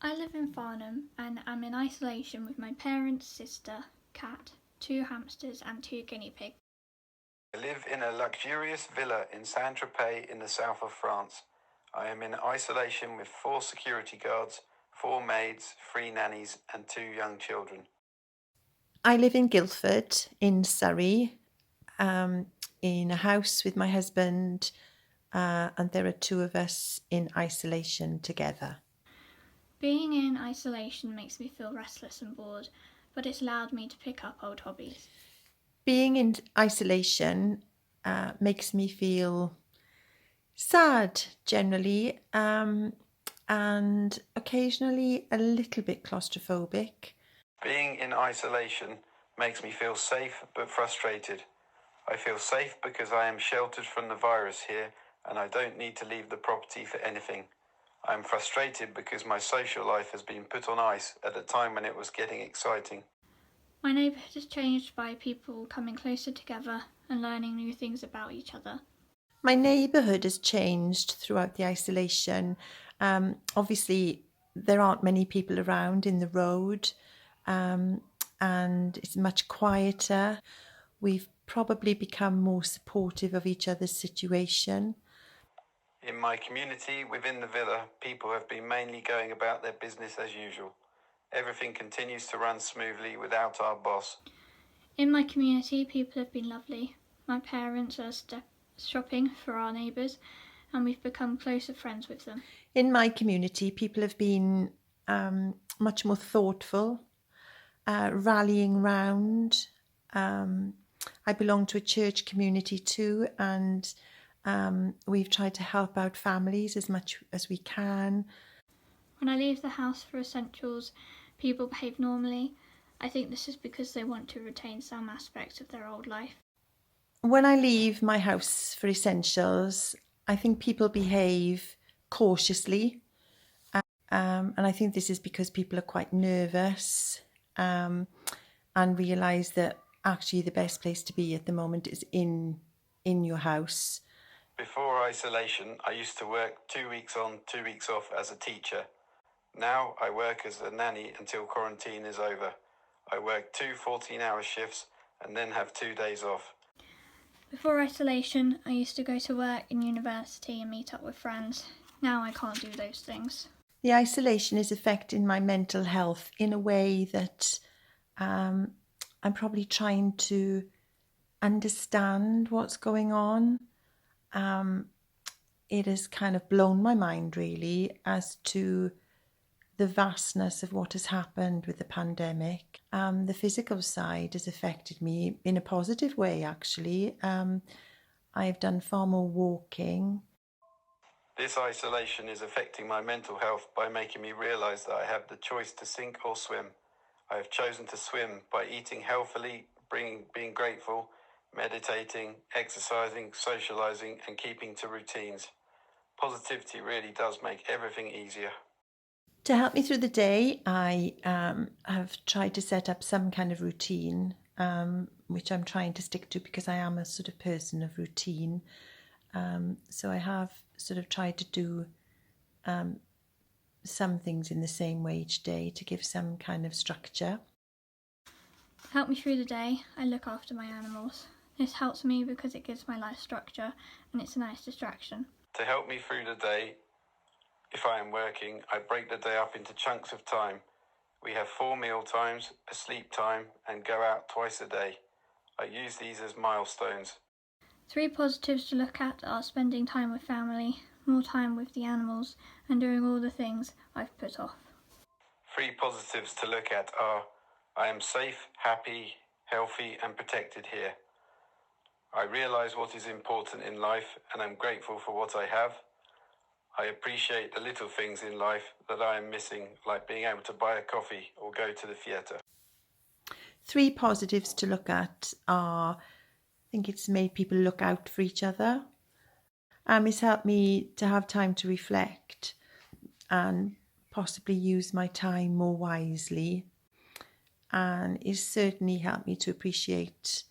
I live in Farnham and am in isolation with my parents, sister, cat, 2 hamsters and 2 guinea pigs. I live in a luxurious villa in Saint-Tropez in the south of France. I am in isolation with 4 security guards, 4 maids, 3 nannies, and 2 young children. I live in Guildford in Surrey, in a house with my husband, and there are 2 of us in isolation together. Being in isolation makes me feel restless and bored, but it's allowed me to pick up old hobbies. Being in isolation makes me feel sad generally, and occasionally a little bit claustrophobic. Being in isolation makes me feel safe but frustrated. I feel safe because I am sheltered from the virus here and I don't need to leave the property for anything. I am frustrated because my social life has been put on ice at a time when it was getting exciting. My neighbourhood has changed by people coming closer together and learning new things about each other. My neighbourhood has changed throughout the isolation. Obviously, there aren't many people around in the road, and it's much quieter. We've probably become more supportive of each other's situation. In my community within the villa, people have been mainly going about their business as usual. Everything continues to run smoothly without our boss. In my community, people have been lovely. My parents are shopping for our neighbours and we've become closer friends with them. In my community, people have been much more thoughtful, rallying round. I belong to a church community too, and we've tried to help out families as much as we can. When I leave the house for essentials, people behave normally. I think this is because they want to retain some aspects of their old life. When I leave my house for essentials, I think people behave cautiously. And I think this is because people are quite nervous, and realise that actually the best place to be at the moment is in your house. Before isolation, I used to work 2 weeks on, 2 weeks off as a teacher. Now I work as a nanny until quarantine is over. I work 2 14-hour shifts and then have 2 days off. Before isolation, I used to go to work in university and meet up with friends. Now I can't do those things. The isolation is affecting my mental health in a way that I'm probably trying to understand what's going on. It has kind of blown my mind really as to the vastness of what has happened with the pandemic. The physical side has affected me in a positive way, actually. I've done far more walking. This isolation is affecting my mental health by making me realise that I have the choice to sink or swim. I have chosen to swim by eating healthily, being grateful, meditating, exercising, socialising, and keeping to routines. Positivity really does make everything easier. To help me through the day, I have tried to set up some kind of routine, which I'm trying to stick to because I am a sort of person of routine. So I have sort of tried to do some things in the same way each day to give some kind of structure. To help me through the day, I look after my animals. This helps me because it gives my life structure and it's a nice distraction. To help me through the day, if I am working, I break the day up into chunks of time. We have 4 meal times, a sleep time, and go out twice a day. I use these as milestones. 3 positives to look at are spending time with family, more time with the animals, and doing all the things I've put off. 3 positives to look at are: I am safe, happy, healthy, and protected here. I realise what is important in life and I'm grateful for what I have. I appreciate the little things in life that I am missing, like being able to buy a coffee or go to the theatre. 3 positives to look at are, I think it's made people look out for each other. It's helped me to have time to reflect and possibly use my time more wisely. And it's certainly helped me to appreciate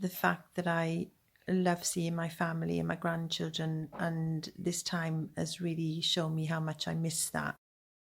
the fact that I love seeing my family and my grandchildren, and this time has really shown me how much I miss that.